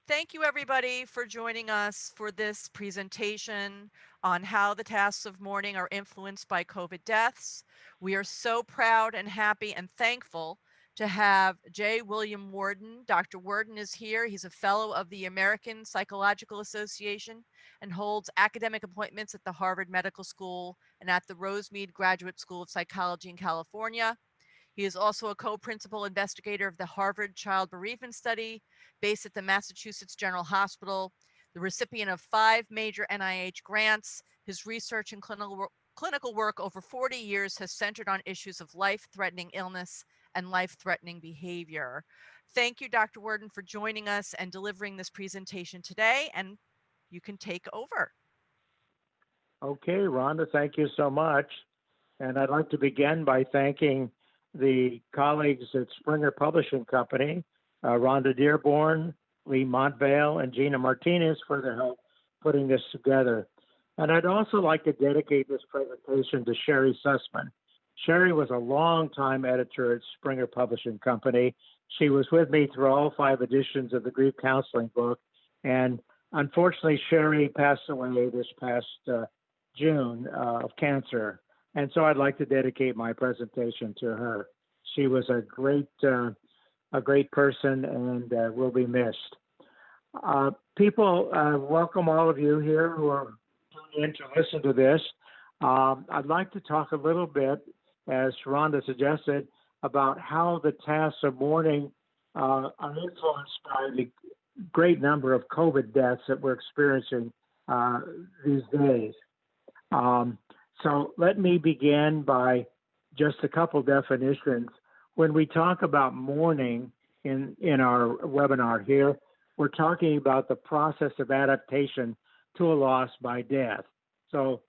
Thank you, everybody, for joining us for this presentation on how the tasks of mourning are influenced by COVID deaths. We are so proud and happy and thankful to have J. William Worden. Dr. Worden is here. He's a fellow of the American Psychological Association and holds academic appointments at the Harvard Medical School and at the Rosemead Graduate School of Psychology in California. He is also a co-principal investigator of the Harvard Child Bereavement Study, based at the Massachusetts General Hospital, the recipient of 5 major NIH grants. His research and clinical work over 40 years has centered on issues of life-threatening illness and life-threatening behavior. Thank you, Dr. Worden, for joining us and delivering this presentation today, and you can take over. Okay, Rhonda, thank you so much. And I'd like to begin by thanking the colleagues at Springer Publishing Company, Rhonda Dearborn, Lee Montvale, and Gina Martinez for their help putting this together. And I'd also like to dedicate this presentation to Sherry Sussman. Sherry was a longtime editor at Springer Publishing Company. She was with me through all 5 editions of the grief counseling book. And unfortunately, Sherry passed away this past June of cancer. And so I'd like to dedicate my presentation to her. She was a great person and will be missed. People, welcome all of you here who are tuned in to listen to this. I'd like to talk a little bit, as Rhonda suggested, about how the tasks of mourning are influenced by the great number of COVID deaths that we're experiencing these days. So let me begin by just a couple definitions. When we talk about mourning in our webinar here, we're talking about the process of adaptation to a loss by death. So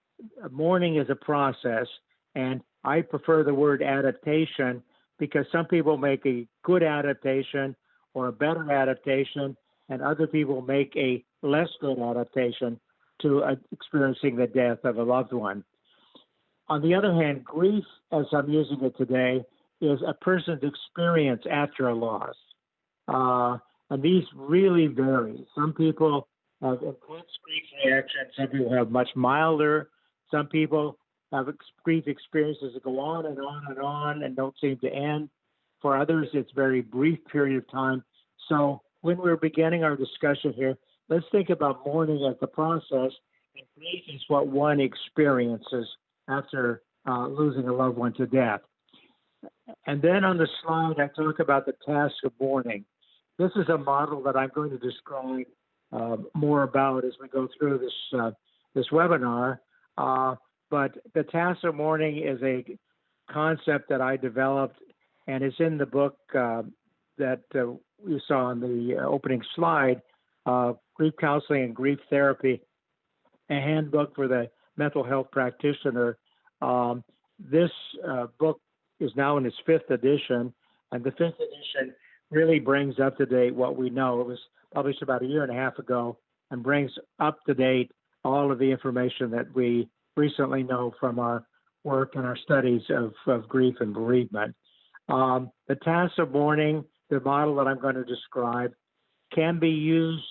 mourning is a process, and I prefer the word adaptation because some people make a good adaptation or a better adaptation, and other people make a less good adaptation to experiencing the death of a loved one. On the other hand, grief, as I'm using it today, is a person's experience after a loss. And these really vary. Some people have intense grief reactions. Some people have much milder. Some people have grief experiences that go on and on and on and don't seem to end. For others, it's a very brief period of time. So when we're beginning our discussion here, let's think about mourning as the process, and grief is what one experiences after losing a loved one to death. And then on the slide, I talk about the task of mourning. This is a model that I'm going to describe more about as we go through this webinar. But the task of mourning is a concept that I developed, and it's in the book that you saw on the opening slide, Grief Counseling and Grief Therapy, a handbook for the Mental Health Practitioner. This book is now in its 5th edition, and the 5th edition really brings up to date what we know. It was published about a year and a half ago and brings up to date all of the information that we recently know from our work and our studies of grief and bereavement. The task of mourning, the model that I'm going to describe, can be used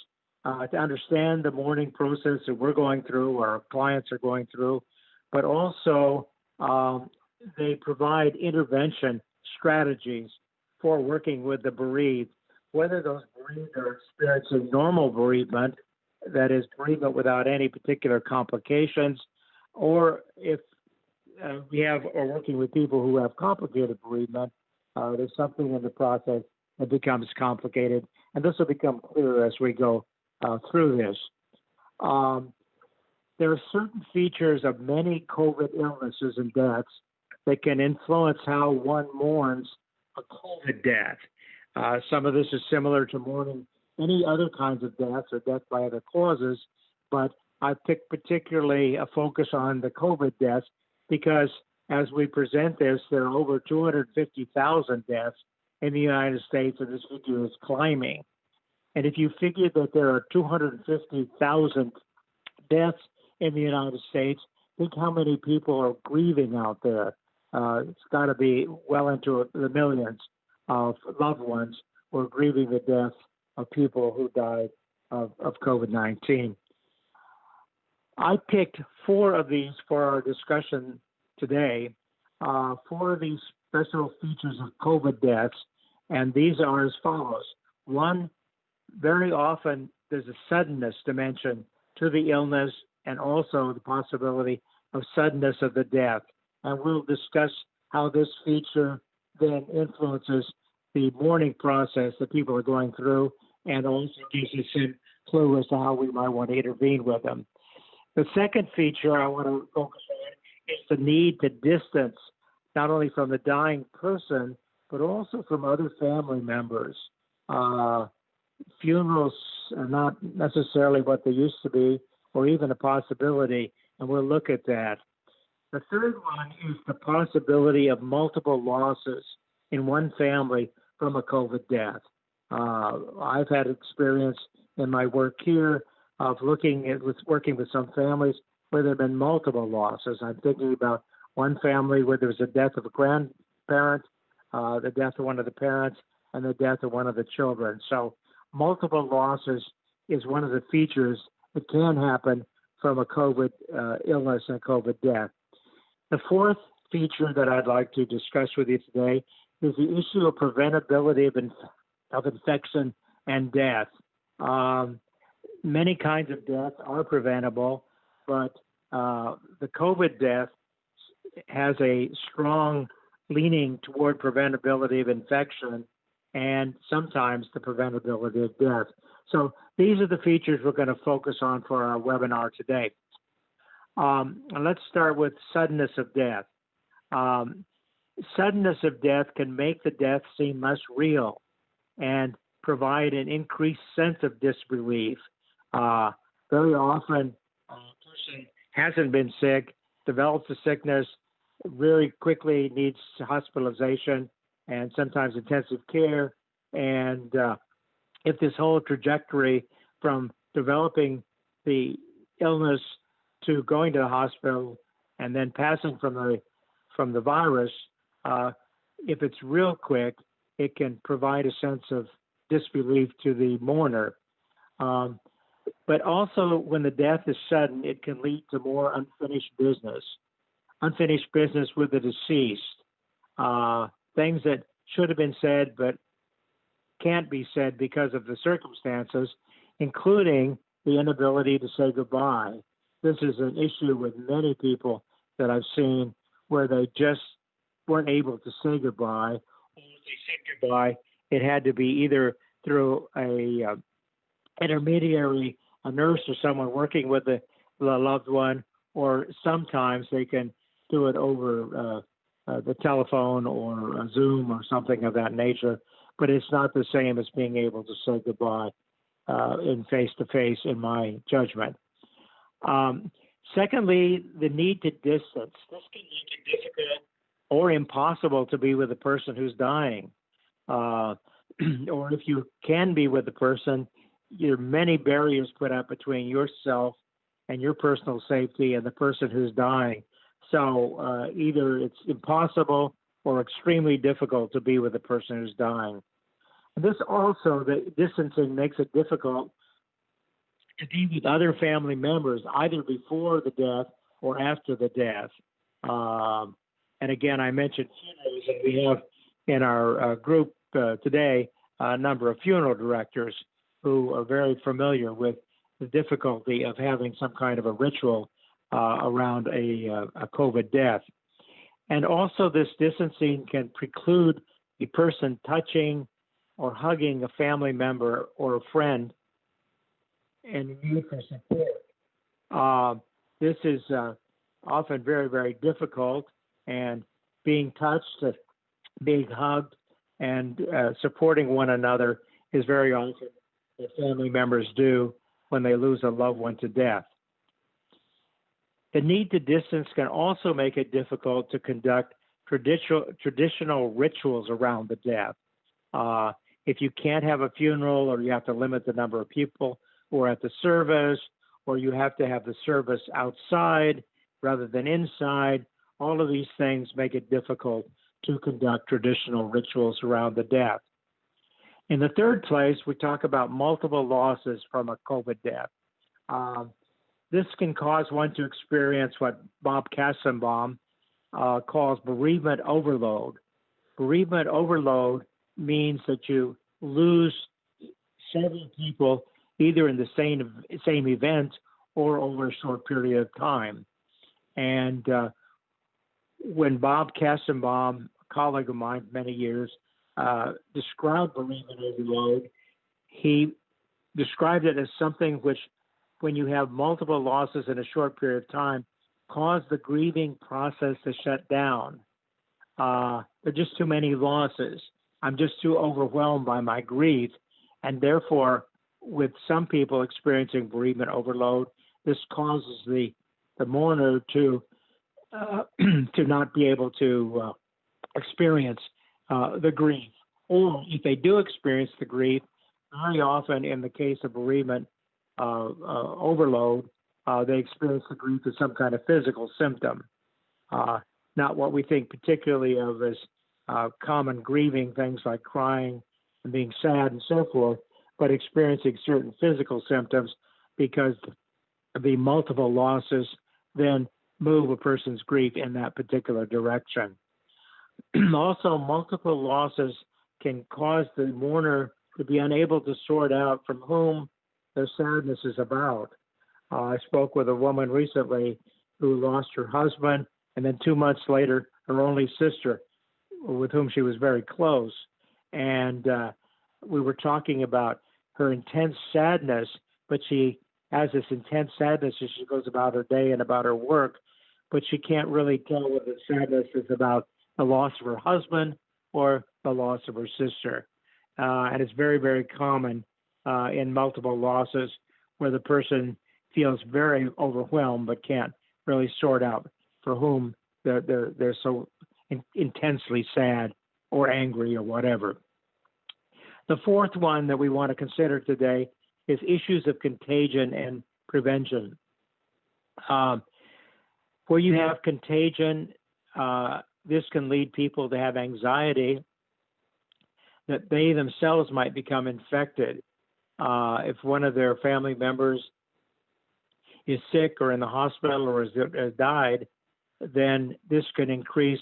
to understand the mourning process that we're going through or our clients are going through, but also they provide intervention strategies for working with the bereaved, whether those bereaved are experiencing normal bereavement, that is bereavement without any particular complications, or if we are working with people who have complicated bereavement, there's something in the process that becomes complicated, and this will become clearer as we go through this. There are certain features of many COVID illnesses and deaths that can influence how one mourns a COVID death. Some of this is similar to mourning any other kinds of deaths or death by other causes, but I picked particularly a focus on the COVID deaths because as we present this, there are over 250,000 deaths in the United States, and this figure is climbing. And if you figure that there are 250,000 deaths in the United States, think how many people are grieving out there. It's got to be well into the millions of loved ones who are grieving the death of people who died of COVID-19. I picked 4 of these for our discussion today, 4 of these special features of COVID deaths, and these are as follows. One, very often there's a suddenness dimension to the illness and also the possibility of suddenness of the death. And we'll discuss how this feature then influences the mourning process that people are going through and also gives us some clue as to how we might want to intervene with them. The second feature I want to focus on is the need to distance not only from the dying person, but also from other family members. Funerals are not necessarily what they used to be, or even a possibility, and we'll look at that. The third one is the possibility of multiple losses in one family from a COVID death. I've had experience in my work here of working with some families where there have been multiple losses. I'm thinking about one family where there was a death of a grandparent, the death of one of the parents, and the death of one of the children. So multiple losses is one of the features that can happen from a COVID illness and COVID death. The fourth feature that I'd like to discuss with you today is the issue of preventability of infection and death. Many kinds of death are preventable, but the COVID death has a strong leaning toward preventability of infection and sometimes the preventability of death. So these are the features we're going to focus on for our webinar today. Let's start with suddenness of death. Suddenness of death can make the death seem less real and provide an increased sense of disbelief. Very often, a person hasn't been sick, develops a sickness, very quickly needs hospitalization and sometimes intensive care. And if this whole trajectory from developing the illness to going to the hospital and then passing from the virus, if it's real quick, it can provide a sense of disbelief to the mourner. But also when the death is sudden, it can lead to more unfinished business with the deceased, things that should have been said but can't be said because of the circumstances, including the inability to say goodbye. This is an issue with many people that I've seen where they just weren't able to say goodbye. Or if they said goodbye, it had to be either through a intermediary, a nurse or someone working with the loved one, or sometimes they can do it over the telephone or a Zoom or something of that nature. But it's not the same as being able to say goodbye in face-to-face, in my judgment. Secondly, the need to distance. This can make it difficult or impossible to be with a person who's dying. Or if you can be with the person, there are many barriers put up between yourself and your personal safety and the person who's dying. So either it's impossible or extremely difficult to be with the person who's dying. And this also, the distancing makes it difficult to be with other family members, either before the death or after the death. And again, I mentioned funerals, and we have in our group today a number of funeral directors who are very familiar with the difficulty of having some kind of a ritual around a COVID death. And also this distancing can preclude a person touching or hugging a family member or a friend and need for support. This is often very, very difficult, and being touched, being hugged, and supporting one another is very often what family members do when they lose a loved one to death. The need to distance can also make it difficult to conduct traditional rituals around the death. If you can't have a funeral, or you have to limit the number of people who are at the service, or you have to have the service outside rather than inside, all of these things make it difficult to conduct traditional rituals around the death. In the third place, we talk about multiple losses from a COVID death. This can cause one to experience what Bob Kassenbaum calls bereavement overload. Bereavement overload means that you lose several people either in the same event or over a short period of time. And when Bob Kassenbaum, a colleague of mine for many years, described bereavement overload, he described it as something which, when you have multiple losses in a short period of time, cause the grieving process to shut down. There are just too many losses. I'm just too overwhelmed by my grief. And therefore, with some people experiencing bereavement overload, this causes the mourner to not be able to experience the grief. Or if they do experience the grief, very often in the case of bereavement overload, they experience the grief as some kind of physical symptom, not what we think particularly of as common grieving, things like crying and being sad and so forth, but experiencing certain physical symptoms because the multiple losses then move a person's grief in that particular direction. Also, multiple losses can cause the mourner to be unable to sort out from whom their sadness is about. I spoke with a woman recently who lost her husband, and then 2 months later, her only sister, with whom she was very close. And we were talking about her intense sadness, but she has this intense sadness as she goes about her day and about her work, but she can't really tell whether the sadness is about the loss of her husband or the loss of her sister. And it's very, very common in multiple losses where the person feels very overwhelmed but can't really sort out for whom they're so intensely sad or angry or whatever. The fourth one that we want to consider today is issues of contagion and prevention. Where you have contagion, this can lead people to have anxiety that they themselves might become infected. If one of their family members is sick or in the hospital or has died, then this can increase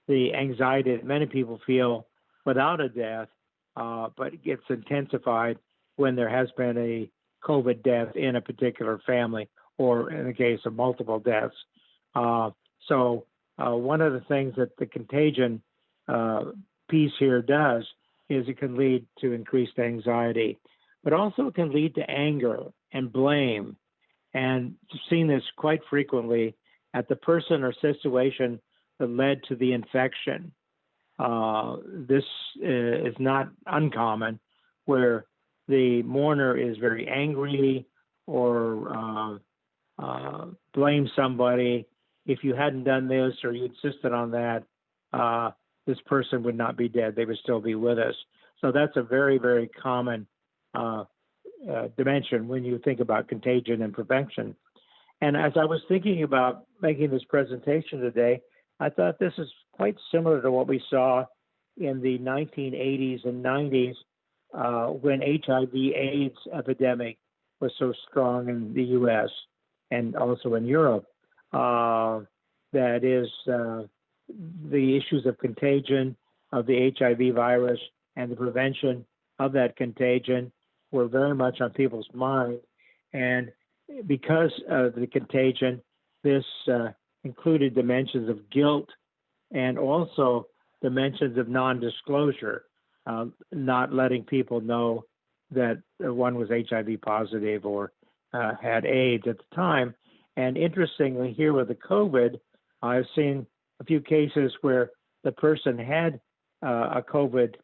the anxiety that many people feel without a death, but it gets intensified when there has been a COVID death in a particular family or in the case of multiple deaths. So one of the things that the contagion piece here does is it can lead to increased anxiety, but also it can lead to anger and blame. And I've seen this quite frequently at the person or situation that led to the infection. This is not uncommon, where the mourner is very angry or blames somebody. If you hadn't done this or you insisted on that, this person would not be dead. They would still be with us. So that's a very, very common dimension when you think about contagion and prevention. And as I was thinking about making this presentation today, I thought this is quite similar to what we saw in the 1980s and 90s when HIV/AIDS epidemic was so strong in the U.S. and also in Europe. That is the issues of contagion of the HIV virus and the prevention of that contagion were very much on people's mind. And because of the contagion, this included dimensions of guilt and also dimensions of non-disclosure, not letting people know that one was HIV positive or had AIDS at the time. And interestingly, here with the COVID, I've seen a few cases where the person had a COVID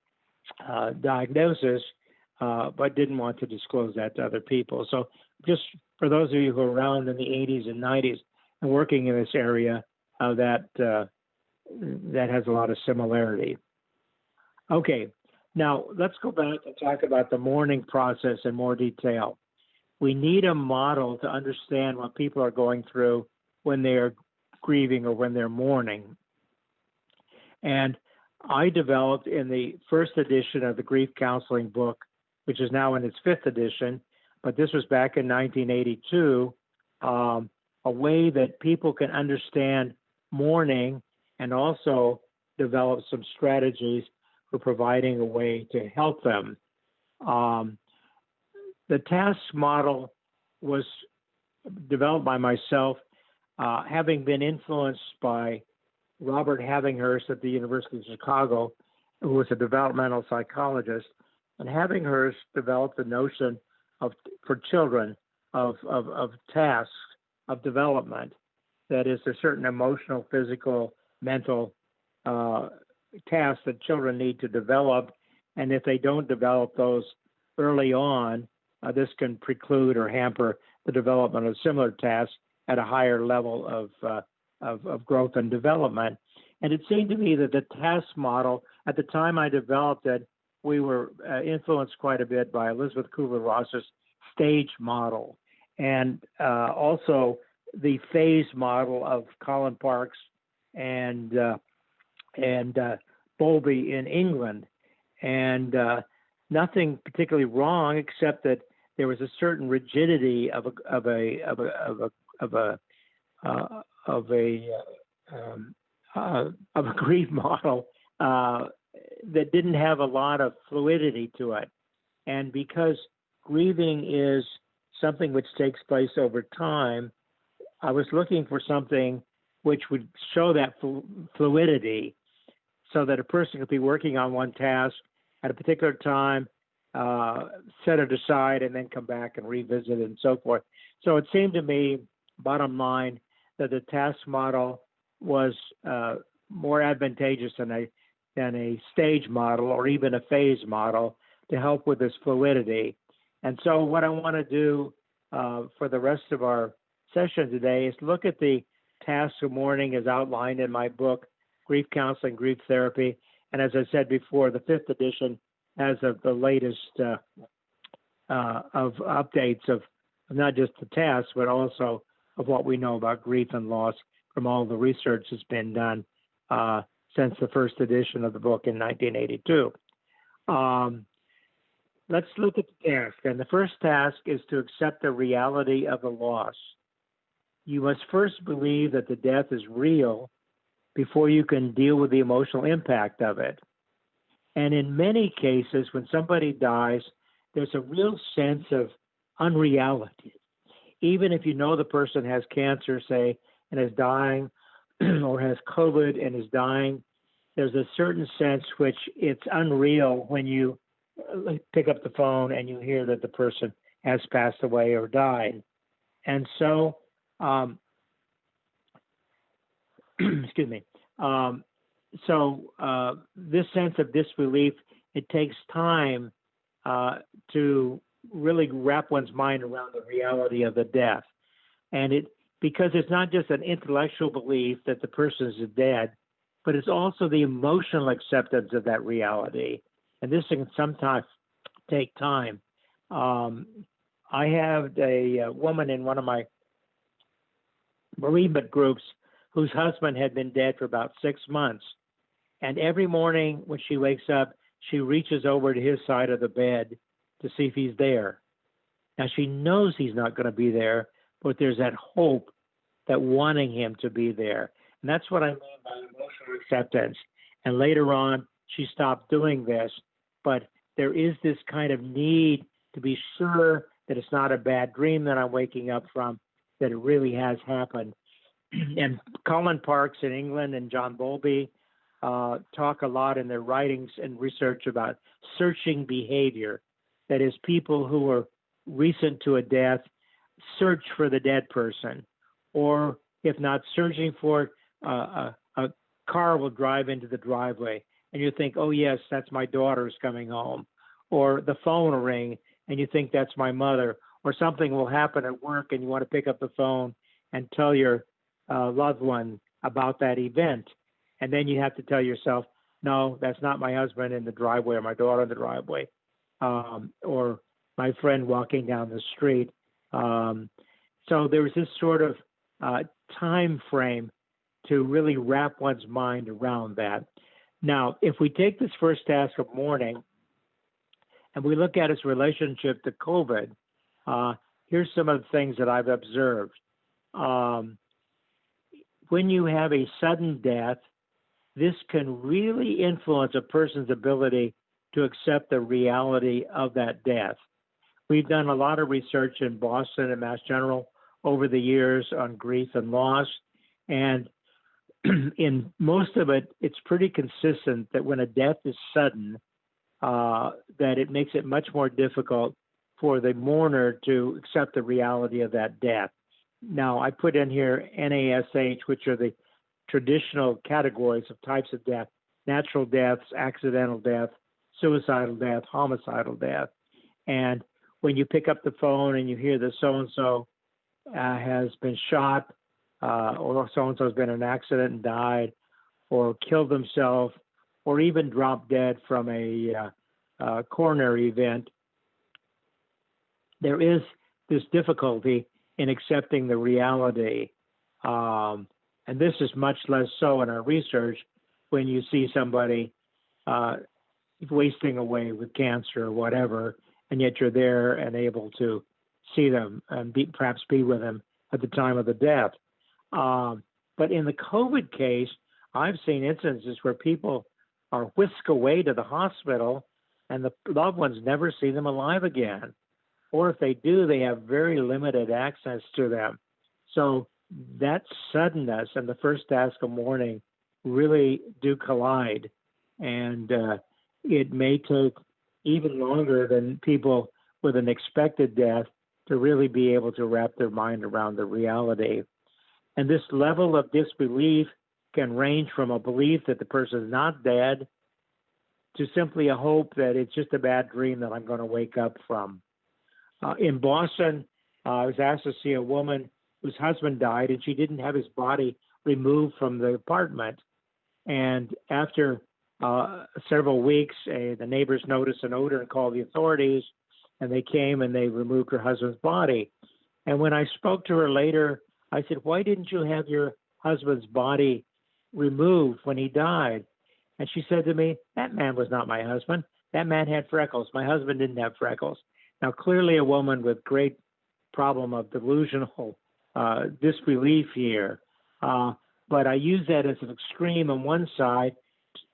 diagnosis, but didn't want to disclose that to other people. So just for those of you who are around in the 80s and 90s and working in this area, that has a lot of similarity. Okay, now let's go back and talk about the mourning process in more detail. We need a model to understand what people are going through when they are grieving or when they're mourning. And I developed in the first edition of the grief counseling book, which is now in its fifth edition, but this was back in 1982, a way that people can understand mourning and also develop some strategies for providing a way to help them. The task model was developed by myself, having been influenced by Robert Havinghurst at the University of Chicago, who was a developmental psychologist. And Havinghurst developed the notion for children of tasks of development. That is, a certain emotional, physical, mental tasks that children need to develop. And if they don't develop those early on, this can preclude or hamper the development of similar tasks at a higher level of growth and development. And it seemed to me that the task model, at the time I developed it, we were influenced quite a bit by Elizabeth Kubler-Ross's stage model, and also the phase model of Colin Parks and Bowlby in England. And nothing particularly wrong, except that there was a certain rigidity of a grief model that didn't have a lot of fluidity to it. And because grieving is something which takes place over time, I was looking for something which would show that fluidity, so that a person could be working on one task at a particular time, set it aside, and then come back and revisit it and so forth. So it seemed to me, bottom line, that the task model was more advantageous than a stage model or even a phase model to help with this fluidity. And so what I want to do for the rest of our session today is look at the tasks of mourning as outlined in my book, Grief Counseling, Grief Therapy. And as I said before, the fifth edition has the latest of updates of not just the tasks, but also of what we know about grief and loss from all the research that's been done since the first edition of the book in 1982. Let's look at the task. And the first task is to accept the reality of the loss. You must first believe that the death is real before you can deal with the emotional impact of it. And in many cases, when somebody dies, there's a real sense of unreality. Even if you know the person has cancer, say, and is dying, or has COVID and is dying, there's a certain sense which it's unreal when you pick up the phone and you hear that the person has passed away or died. And so, excuse me. This sense of disbelief, it takes time to really wrap one's mind around the reality of the death. And because it's not just an intellectual belief that the person is dead, but it's also the emotional acceptance of that reality. And this can sometimes take time. I have a woman in one of my bereavement groups whose husband had been dead for about 6 months. And every morning when she wakes up, she reaches over to his side of the bed to see if he's there. Now, she knows he's not going to be there, but there's that hope, that wanting him to be there. And that's what I mean by emotional acceptance. And later on, she stopped doing this, but there is this kind of need to be sure that it's not a bad dream that I'm waking up from, that it really has happened. And Colin Parks in England and John Bowlby talk a lot in their writings and research about searching behavior. That is, people who are recent to a death search for the dead person, or if not searching for it, a car will drive into the driveway and you think, oh yes, that's my daughter's coming home, or the phone will ring and you think that's my mother, or something will happen at work and you want to pick up the phone and tell your loved one about that event. And then you have to tell yourself, no, that's not my husband in the driveway or my daughter in the driveway, or my friend walking down the street. So there was this sort of time frame to really wrap one's mind around that. Now, if we take this first task of mourning and we look at its relationship to COVID, here's some of the things that I've observed. When you have a sudden death, this can really influence a person's ability to accept the reality of that death. We've done a lot of research in Boston and Mass General over the years on grief and loss, and in most of it, it's pretty consistent that when a death is sudden, that it makes it much more difficult for the mourner to accept the reality of that death. Now, I put in here NASH, which are the traditional categories of types of death: natural deaths, accidental death, suicidal death, homicidal death. And when you pick up the phone and you hear that so-and-so has been shot, or so-and-so has been in an accident and died, or killed himself, or even dropped dead from a coronary event, there is this difficulty in accepting the reality. And this is much less so in our research when you see somebody wasting away with cancer or whatever, and yet you're there and able to see them and perhaps be with them at the time of the death. But in the COVID case, I've seen instances where people are whisked away to the hospital and the loved ones never see them alive again. Or if they do, they have very limited access to them. So that suddenness and the first task of mourning really do collide. And it may take even longer than people with an expected death to really be able to wrap their mind around the reality. And this level of disbelief can range from a belief that the person is not dead to simply a hope that it's just a bad dream that I'm going to wake up from. In Boston, I was asked to see a woman whose husband died, and she didn't have his body removed from the apartment. And after several weeks, the neighbors noticed an odor and called the authorities, and they came and they removed her husband's body. And when I spoke to her later, I said, "Why didn't you have your husband's body removed when he died?" And she said to me, "That man was not my husband. That man had freckles. My husband didn't have freckles." Now, clearly a woman with great problem of delusional disbelief here. But I use that as an extreme on one side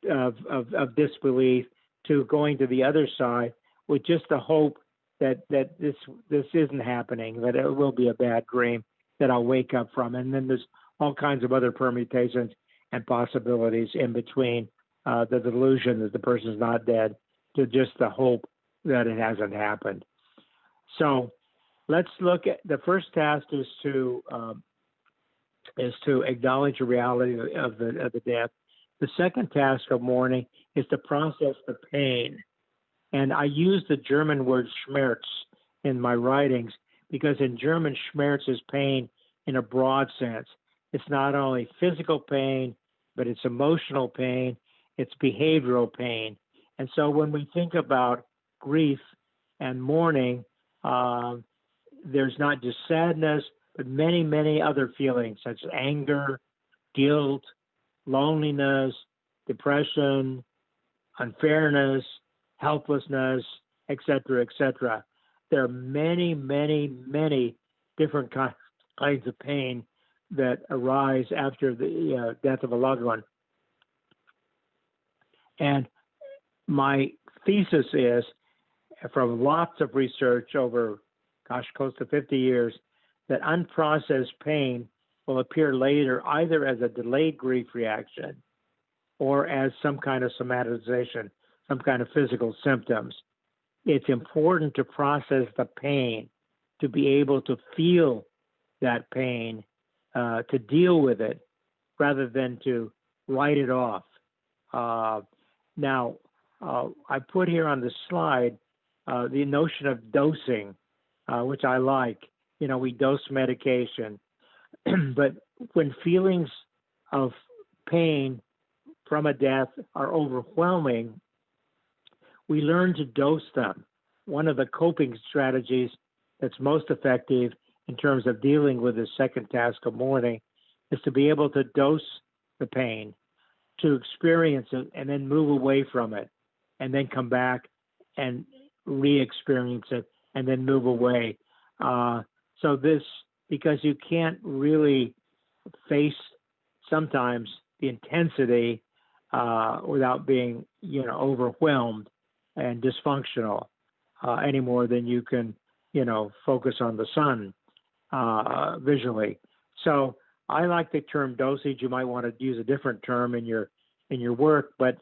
of disbelief to going to the other side with just the hope that this isn't happening, that it will be a bad dream that I'll wake up from. And then there's all kinds of other permutations and possibilities in between the delusion that the person's not dead to just the hope that it hasn't happened. So let's look at the first task is to acknowledge the reality of the death. The second task of mourning is to process the pain. And I use the German word Schmerz in my writings because in German, Schmerz is pain in a broad sense. It's not only physical pain, but it's emotional pain, it's behavioral pain. And so when we think about grief and mourning, there's not just sadness, but many, many other feelings such as anger, guilt, loneliness, depression, unfairness, helplessness, etc., etc. There are many, many, many different kinds of pain that arise after the death of a loved one. And my thesis is, from lots of research over, close to 50 years, that unprocessed pain will appear later either as a delayed grief reaction or as some kind of somatization, some kind of physical symptoms. It's important to process the pain, to be able to feel that pain, to deal with it, rather than to write it off. Now, I put here on the slide the notion of dosing, which I like. You know, we dose medication. But when feelings of pain from a death are overwhelming, we learn to dose them. One of the coping strategies that's most effective in terms of dealing with the second task of mourning is to be able to dose the pain. to experience it and then move away from it and then come back and re-experience it and then move away. So this, because you can't really face sometimes the intensity without being, overwhelmed and dysfunctional any more than you can, focus on the sun visually. So I like the term dosage. You might want to use a different term in your work, but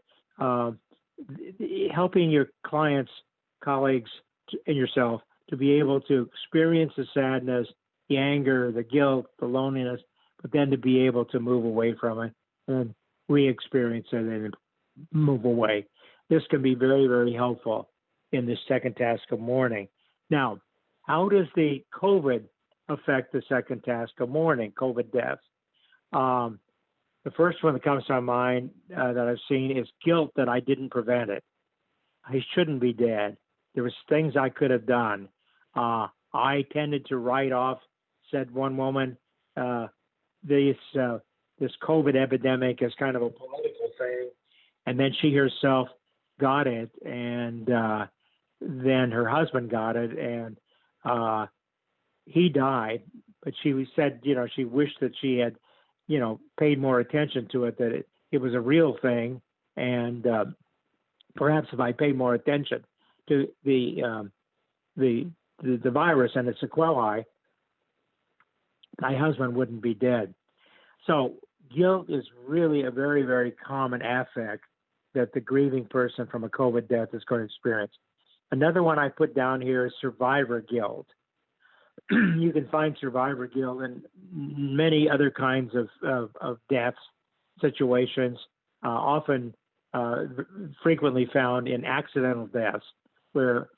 helping your clients, colleagues, and yourself to be able to experience the sadness, the anger, the guilt, the loneliness, but then to be able to move away from it and re-experience it and move away. This can be very, very helpful in this second task of mourning. Now, how does the COVID affect the second task of mourning, COVID deaths? The first one that comes to my mind that I've seen is guilt that I didn't prevent it. I shouldn't be dead. There was things I could have done. I tended to write off, said one woman, this COVID epidemic as kind of a political thing, and then she herself got it, and then her husband got it, and he died. But she said, she wished that she had, paid more attention to it, that it was a real thing, and perhaps if I paid more attention to the virus and its sequelae, my husband wouldn't be dead. So guilt is really a very, very common affect that the grieving person from a COVID death is going to experience. Another one I put down here is survivor guilt. You can find survivor guilt in many other kinds of deaths situations, often frequently found in accidental deaths, where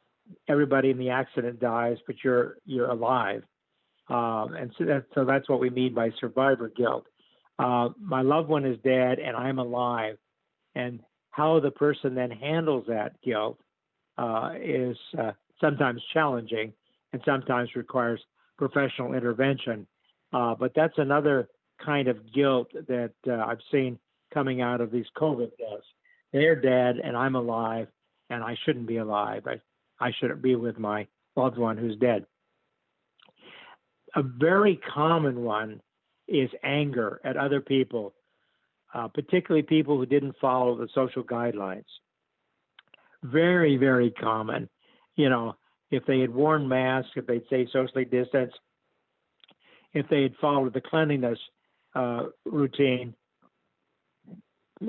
everybody in the accident dies, but you're alive. And so that's what we mean by survivor guilt. My loved one is dead and I'm alive. And how the person then handles that guilt is sometimes challenging and sometimes requires professional intervention. But that's another kind of guilt that I've seen coming out of these COVID deaths. They're dead and I'm alive, and I shouldn't be alive. I shouldn't be with my loved one who's dead. A very common one is anger at other people, particularly people who didn't follow the social guidelines. Very, very common. If they had worn masks, if they'd stayed socially distanced, if they had followed the cleanliness routine,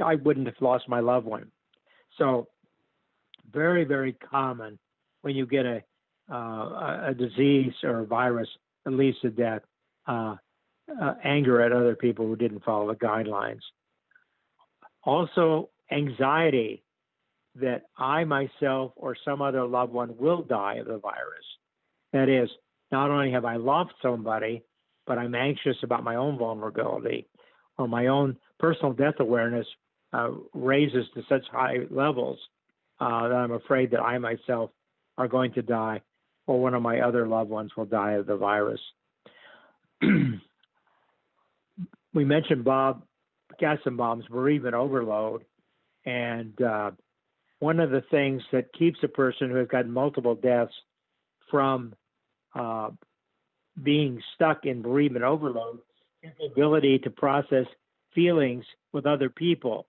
I wouldn't have lost my loved one. So very, very common when you get a disease or a virus that leads to death, anger at other people who didn't follow the guidelines. Also, anxiety that I myself or some other loved one will die of the virus. That is, not only have I loved somebody, but I'm anxious about my own vulnerability, or my own personal death awareness raises to such high levels that I'm afraid that I myself are going to die, or one of my other loved ones will die of the virus. We mentioned Bob Gassenbaum's Bereavement Overload, and one of the things that keeps a person who has got multiple deaths from being stuck in bereavement overload is the ability to process feelings with other people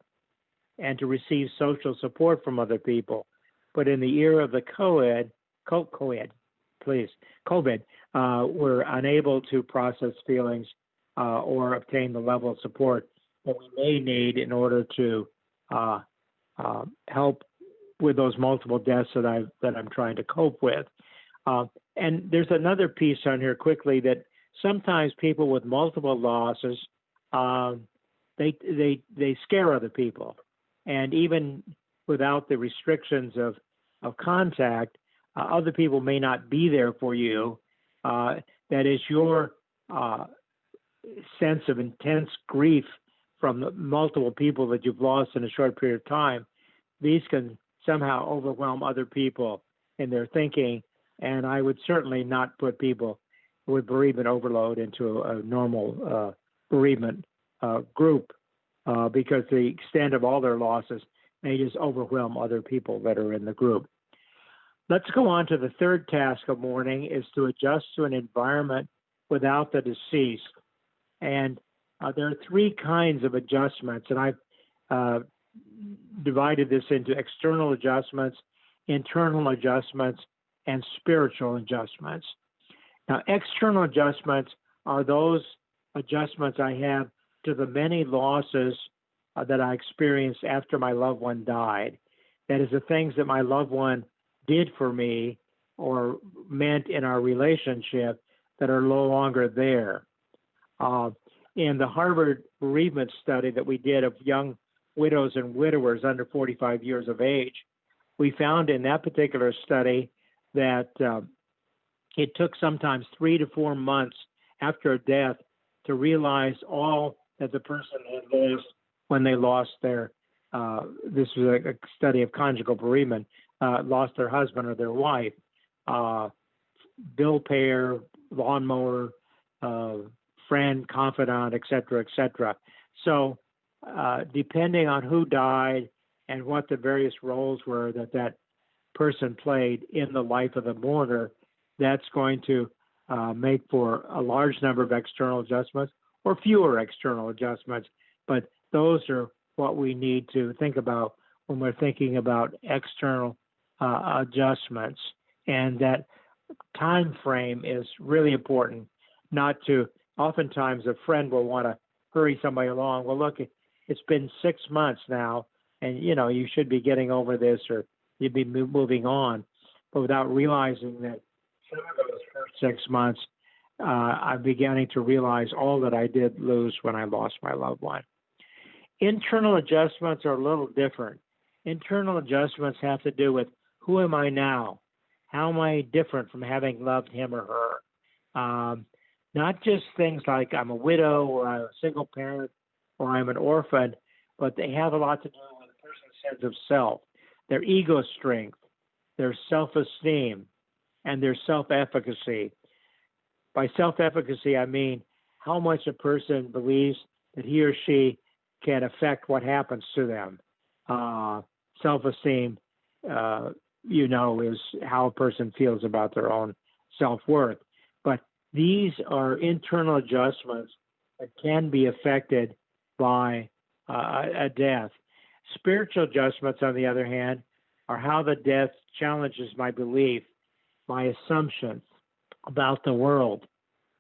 and to receive social support from other people. But in the era of the COVID, we're unable to process feelings or obtain the level of support that we may need in order to help with those multiple deaths that I'm trying to cope with. And there's another piece on here quickly that sometimes people with multiple losses, they scare other people, and even without the restrictions of contact, other people may not be there for you. That is your sense of intense grief from the multiple people that you've lost in a short period of time. These can somehow overwhelm other people in their thinking, and I would certainly not put people with bereavement overload into a normal bereavement group. because the extent of all their losses may just overwhelm other people that are in the group. Let's go on to the third task of mourning, is to adjust to an environment without the deceased. And there are three kinds of adjustments, and I've divided this into external adjustments, internal adjustments, and spiritual adjustments. Now, external adjustments are those adjustments I have to the many losses that I experienced after my loved one died. That is, the things that my loved one did for me or meant in our relationship that are no longer there. In the Harvard Bereavement Study that we did of young widows and widowers under 45 years of age, we found in that particular study that it took sometimes 3 to 4 months after a death to realize all that the person had lost when they lost their, this was a study of conjugal bereavement, lost their husband or their wife, bill payer, lawnmower, friend, confidant, et cetera, et cetera. So depending on who died and what the various roles were that that person played in the life of the mourner, that's going to make for a large number of external adjustments or fewer external adjustments. But those are what we need to think about when we're thinking about external adjustments. And that time frame is really important. Not to, oftentimes a friend will want to hurry somebody along. Well, look, it's been 6 months now, and you should be getting over this, or you'd be moving on. But without realizing that some of those first 6 months, I'm beginning to realize all that I did lose when I lost my loved one. Internal adjustments are a little different. Internal adjustments have to do with, who am I now? How am I different from having loved him or her? Not just things like I'm a widow or I'm a single parent or I'm an orphan, but they have a lot to do with a person's sense of self, their ego strength, their self-esteem, and their self-efficacy. By self-efficacy, I mean how much a person believes that he or she can affect what happens to them. Self-esteem, is how a person feels about their own self-worth. But these are internal adjustments that can be affected by a death. Spiritual adjustments, on the other hand, are how the death challenges my belief, my assumptions about the world.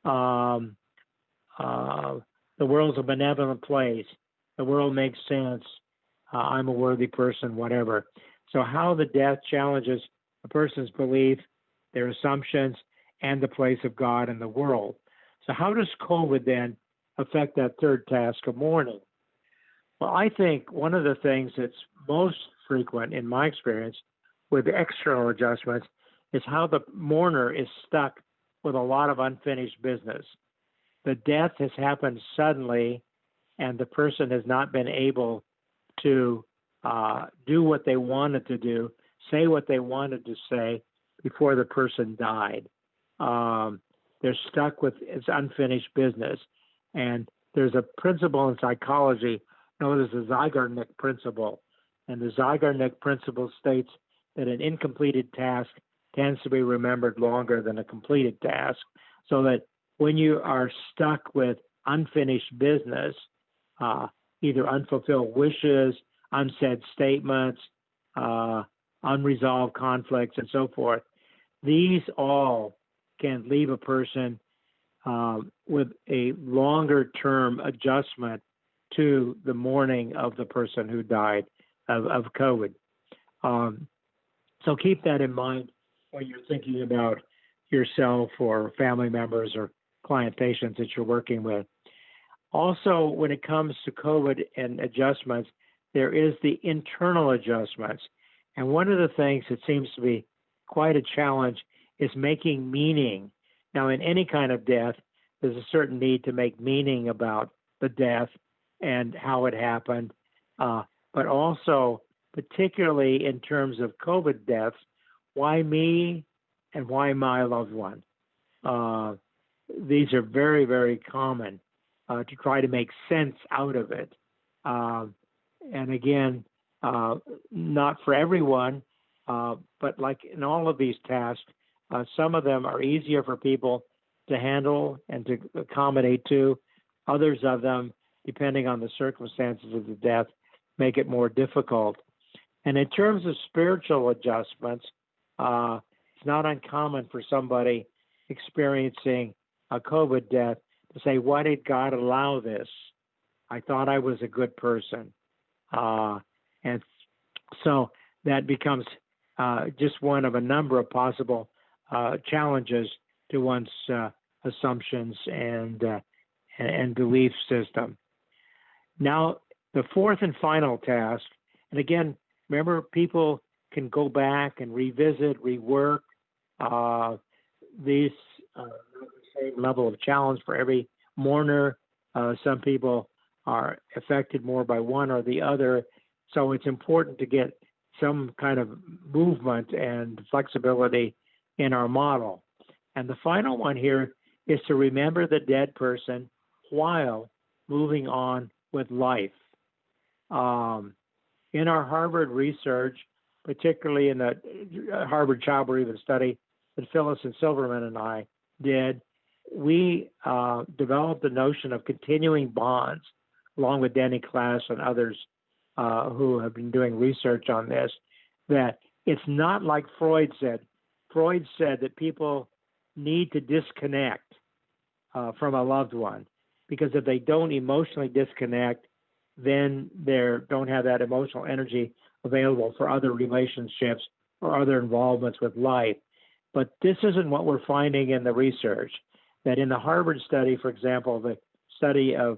The world's a benevolent place. The world makes sense. I'm a worthy person, whatever. So how the death challenges a person's belief, their assumptions, and the place of God in the world. So how does COVID then affect that third task of mourning? Well, I think one of the things that's most frequent in my experience with external adjustments is how the mourner is stuck with a lot of unfinished business. The death has happened suddenly, and the person has not been able to do what they wanted to do, say what they wanted to say before the person died. They're stuck with its unfinished business. And there's a principle in psychology known as the Zygardenic Principle. And the Zygardenic Principle states that an incompleted task tends to be remembered longer than a completed task. So that when you are stuck with unfinished business, either unfulfilled wishes, unsaid statements, unresolved conflicts, and so forth, these all can leave a person with a longer-term adjustment to the mourning of the person who died of COVID. So keep that in mind when you're thinking about yourself or family members or client patients that you're working with. Also, when it comes to COVID and adjustments, there is the internal adjustments. And one of the things that seems to be quite a challenge is making meaning. Now, in any kind of death, there's a certain need to make meaning about the death and how it happened, but also, particularly in terms of COVID deaths, why me and why my loved one? These are very, very common to try to make sense out of it. And again, not for everyone, but like in all of these tasks, some of them are easier for people to handle and to accommodate to. Others of them, depending on the circumstances of the death, make it more difficult. And in terms of spiritual adjustments, it's not uncommon for somebody experiencing a COVID death to say, why did God allow this? I thought I was a good person. And so that becomes just one of a number of possible challenges to one's assumptions and belief system. Now, the fourth and final task, and again, remember, people can go back and revisit, rework these same level of challenge for every mourner. Some people are affected more by one or the other. So it's important to get some kind of movement and flexibility in our model. And the final one here is to remember the dead person while moving on with life. In our Harvard research, particularly in the Harvard Child Bereavement Study that Phyllis and Silverman and I did, we developed the notion of continuing bonds, along with Denny Class and others who have been doing research on this, that it's not like Freud said. Freud said that people need to disconnect from a loved one, because if they don't emotionally disconnect, then they don't have that emotional energy available for other relationships or other involvements with life. But this isn't what we're finding in the research. That in the Harvard study, for example, the study of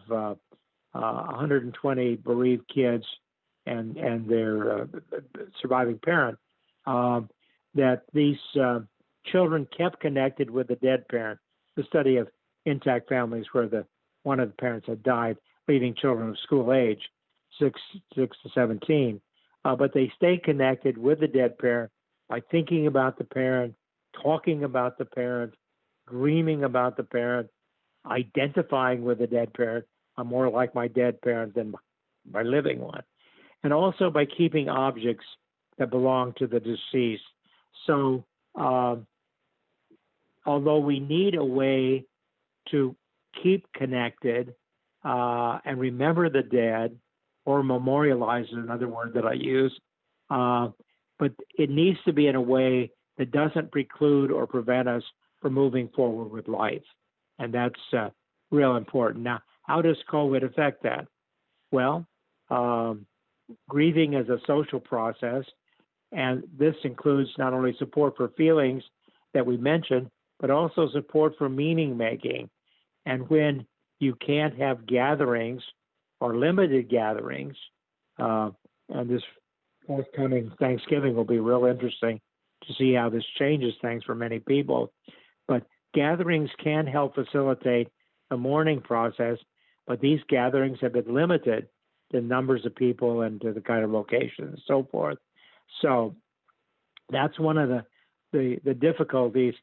120 bereaved kids and their surviving parent, that these children kept connected with the dead parent. The study of intact families where one of the parents had died, leaving children of school age, 6 to 17. But they stayed connected with the dead parent by thinking about the parent, talking about the parent, dreaming about the parent, identifying with the dead parent. I'm more like my dead parent than my living one. And also by keeping objects that belong to the deceased. So although we need a way to keep connected and remember the dead, or memorialize is another word that I use, but it needs to be in a way that doesn't preclude or prevent us from moving forward with life. And that's real important. Now, how does COVID affect that? Well, grieving is a social process, and this includes not only support for feelings that we mentioned, but also support for meaning making. And when you can't have gatherings or limited gatherings, and this forthcoming Thanksgiving will be real interesting to see how this changes things for many people. But gatherings can help facilitate the mourning process, but these gatherings have been limited to numbers of people and to the kind of location and so forth. So that's one of the difficulties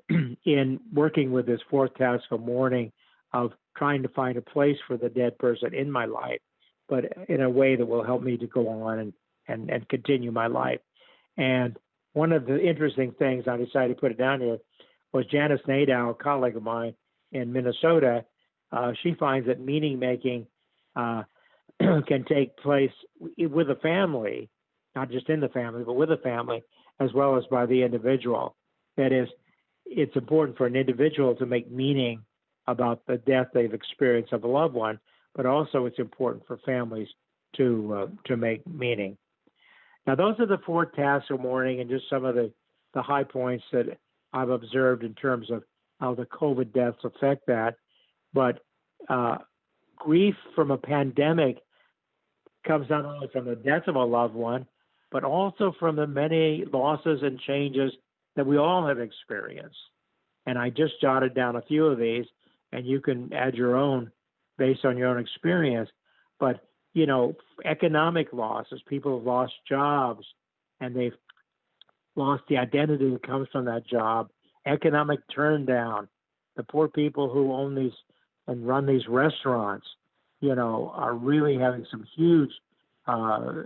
in working with this fourth task of mourning, of trying to find a place for the dead person in my life, but in a way that will help me to go on and continue my life. And one of the interesting things, I decided to put it down here, was Janice Nadeau, a colleague of mine in Minnesota. She finds that meaning making can take place with a family, not just in the family, but with a family, as well as by the individual. That is, it's important for an individual to make meaning about the death they've experienced of a loved one, but also it's important for families to make meaning. Now, those are the four tasks of mourning and just some of the high points that I've observed in terms of how the COVID deaths affect that. But grief from a pandemic comes not only from the death of a loved one, but also from the many losses and changes that we all have experienced. And I just jotted down a few of these, and you can add your own based on your own experience. But, you know, economic losses, people have lost jobs and they've lost the identity that comes from that job, economic turndown, the poor people who own these and run these restaurants, are really having some huge uh,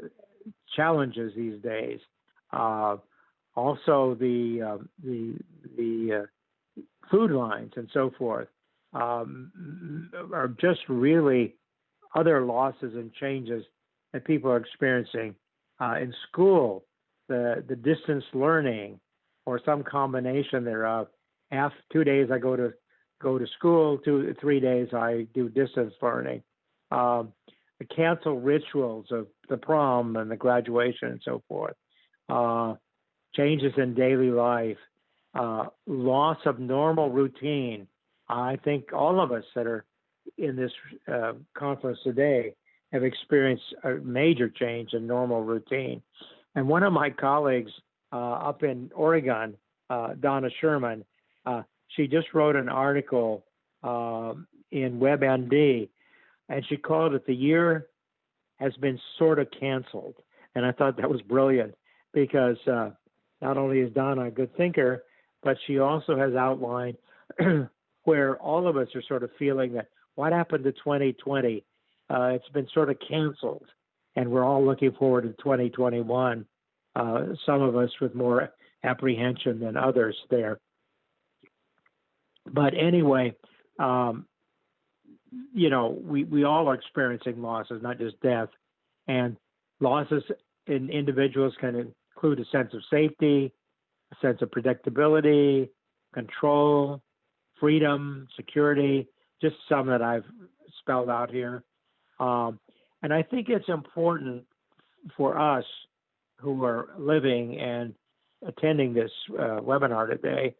challenges these days. Uh, Also, the food lines and so forth are just really other losses and changes that people are experiencing in school, the distance learning, or some combination thereof. 2 days I go to school, 3 days I do distance learning. The canceled rituals of the prom and the graduation and so forth. Uh, Changes in daily life, loss of normal routine. I think all of us that are in this conference today have experienced a major change in normal routine. And one of my colleagues up in Oregon, Donna Sherman, she just wrote an article in WebMD, and she called it "The Year Has Been Sort of Canceled." And I thought that was brilliant because not only is Donna a good thinker, but she also has outlined where all of us are sort of feeling that what happened to 2020? It's been sort of canceled, and we're all looking forward to 2021. Some of us with more apprehension than others there. But anyway, we all are experiencing losses, not just death, and losses in individuals can include a sense of safety, a sense of predictability, control, freedom, security, just some that I've spelled out here. And I think it's important for us who are living and attending this webinar today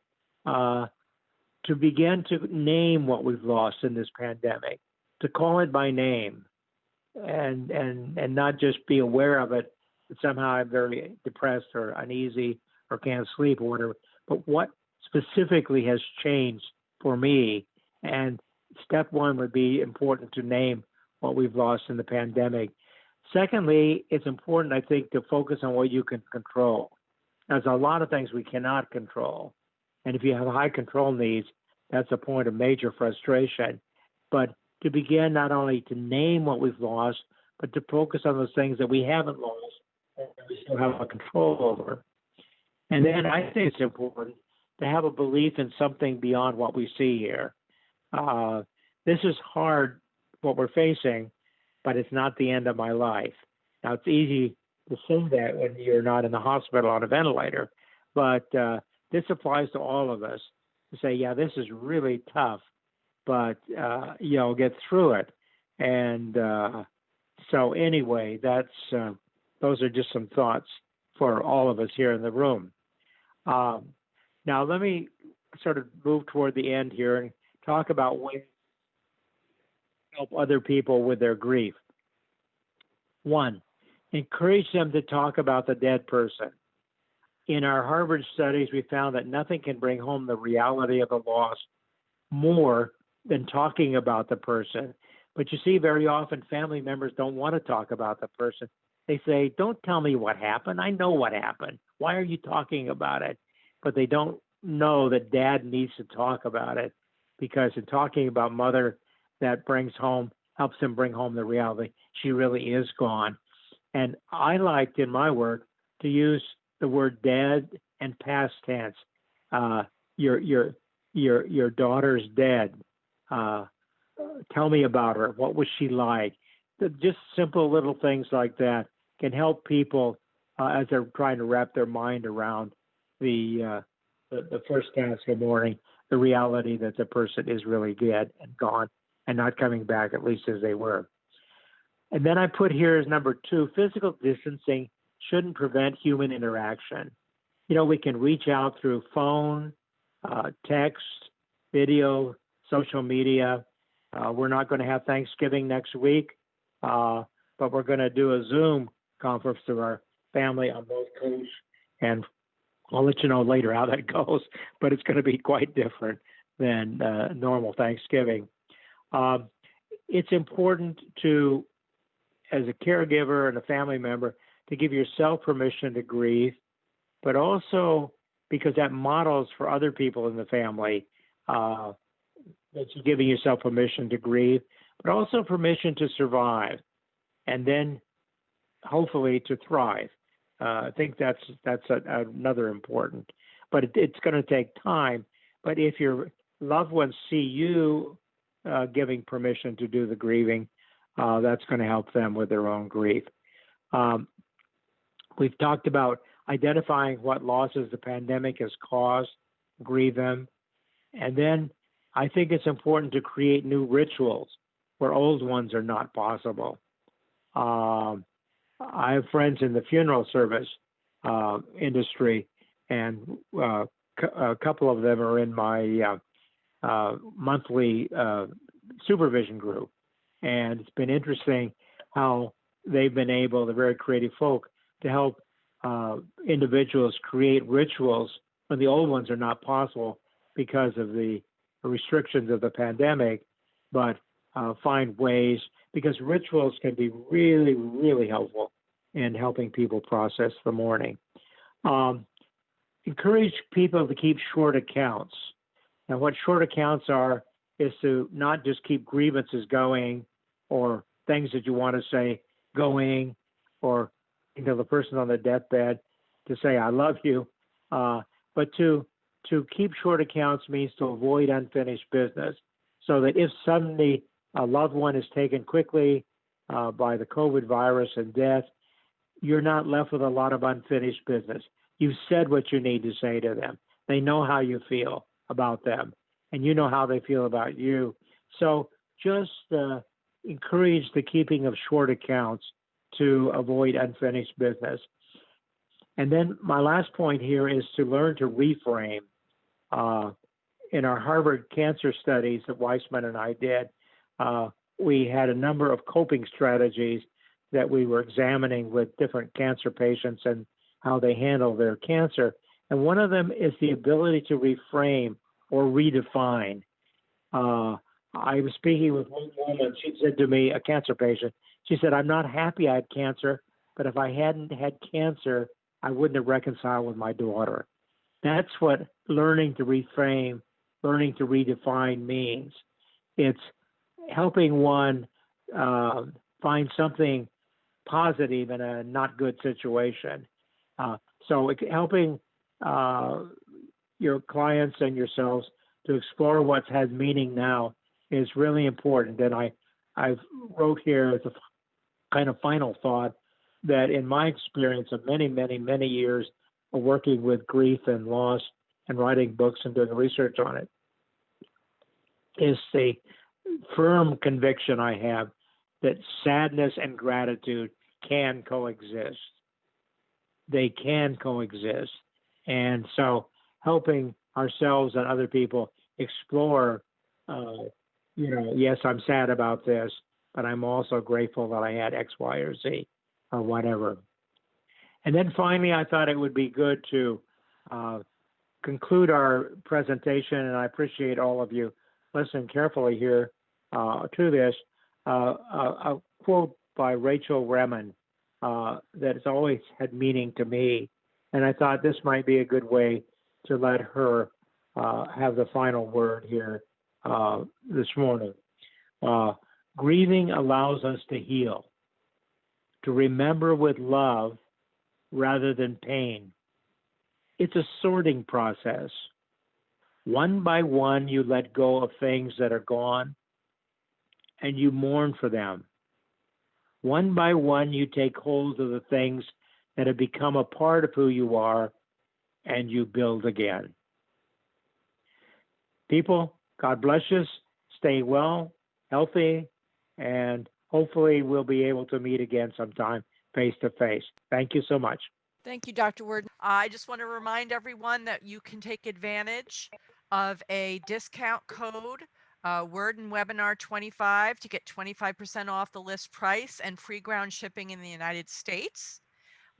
to begin to name what we've lost in this pandemic, to call it by name, and not just be aware of it. Somehow I'm very depressed or uneasy or can't sleep or whatever. But what specifically has changed for me? And step one would be important to name what we've lost in the pandemic. Secondly, it's important, I think, to focus on what you can control. There's a lot of things we cannot control. And if you have high control needs, that's a point of major frustration. But to begin not only to name what we've lost, but to focus on those things that we haven't lost and we still have a control over. And then I think it's important to have a belief in something beyond what we see here. This is hard, what we're facing, but it's not the end of my life. Now, it's easy to say that when you're not in the hospital on a ventilator, but this applies to all of us to say, yeah, this is really tough, but, get through it. And so anyway, those are just some thoughts for all of us here in the room. Now, let me sort of move toward the end here and talk about ways to help other people with their grief. One, encourage them to talk about the dead person. In our Harvard studies, we found that nothing can bring home the reality of the loss more than talking about the person. But you see, very often family members don't want to talk about the person. They say, don't tell me what happened. I know what happened. Why are you talking about it? But they don't know that dad needs to talk about it, because in talking about mother, that helps him bring home the reality. She really is gone. And I liked in my work to use the word dead and past tense. Your daughter's dead. Tell me about her. What was she like? Just simple little things like that can help people as they're trying to wrap their mind around the first task of mourning, the reality that the person is really dead and gone and not coming back, at least as they were. And then I put here as number 2, physical distancing shouldn't prevent human interaction. We can reach out through phone, text, video, social media. We're not going to have Thanksgiving next week, but we're going to do a Zoom conference to our family on both coasts, and I'll let you know later how that goes, but it's going to be quite different than normal Thanksgiving. It's important to, as a caregiver and a family member, to give yourself permission to grieve, but also because that models for other people in the family that you're giving yourself permission to grieve, but also permission to survive and then hopefully to thrive. I think that's another important, but it's going to take time. But if your loved ones see you giving permission to do the grieving, that's going to help them with their own grief. We've talked about identifying what losses the pandemic has caused, grieve them, and then I think it's important to create new rituals where old ones are not possible. I have friends in the funeral service industry, and a couple of them are in my monthly supervision group. And it's been interesting how they've been able, the very creative folk, to help individuals create rituals when the old ones are not possible because of the restrictions of the pandemic, but find ways, because rituals can be really, really helpful in helping people process the mourning. Encourage people to keep short accounts. And what short accounts are is to not just keep grievances going or things that you want to say going, or the person on the deathbed to say, I love you. But to keep short accounts means to avoid unfinished business, so that if suddenly a loved one is taken quickly by the COVID virus and death, you're not left with a lot of unfinished business. You've said what you need to say to them. They know how you feel about them, and you know how they feel about you. So just encourage the keeping of short accounts to avoid unfinished business. And then my last point here is to learn to reframe. In our Harvard cancer studies that Weissman and I did, we had a number of coping strategies that we were examining with different cancer patients and how they handle their cancer. And one of them is the ability to reframe or redefine. I was speaking with one woman. She said to me, a cancer patient, she said, I'm not happy I had cancer, but if I hadn't had cancer, I wouldn't have reconciled with my daughter. That's what learning to reframe, learning to redefine means. It's helping one find something positive in a not good situation. So helping your clients and yourselves to explore what has meaning now is really important. And I've wrote here as a kind of final thought that in my experience of many, many, many years of working with grief and loss and writing books and doing research on it, is the firm conviction I have that sadness and gratitude can coexist. They can coexist. And so helping ourselves and other people explore, yes, I'm sad about this, but I'm also grateful that I had X, Y, or Z, or whatever. And then finally, I thought it would be good to conclude our presentation, and I appreciate all of you listening carefully here to this, a quote by Rachel Remen that has always had meaning to me. And I thought this might be a good way to let her have the final word here this morning. Grieving allows us to heal, to remember with love rather than pain. It's a sorting process. One by one, you let go of things that are gone and you mourn for them. One by one, you take hold of the things that have become a part of who you are and you build again. People, God bless you. Stay well, healthy, and hopefully we'll be able to meet again sometime face to face. Thank you so much. Thank you, Dr. Worden. I just want to remind everyone that you can take advantage of a discount code, Worden Webinar 25, to get 25% off the list price and free ground shipping in the United States.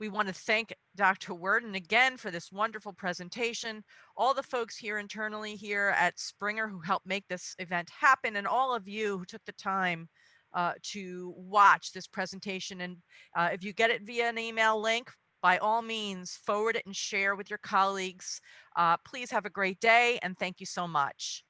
We want to thank Dr. Worden again for this wonderful presentation, all the folks here internally here at Springer who helped make this event happen, and all of you who took the time to watch this presentation. And if you get it via an email link, by all means, forward it and share with your colleagues. Please have a great day, and thank you so much.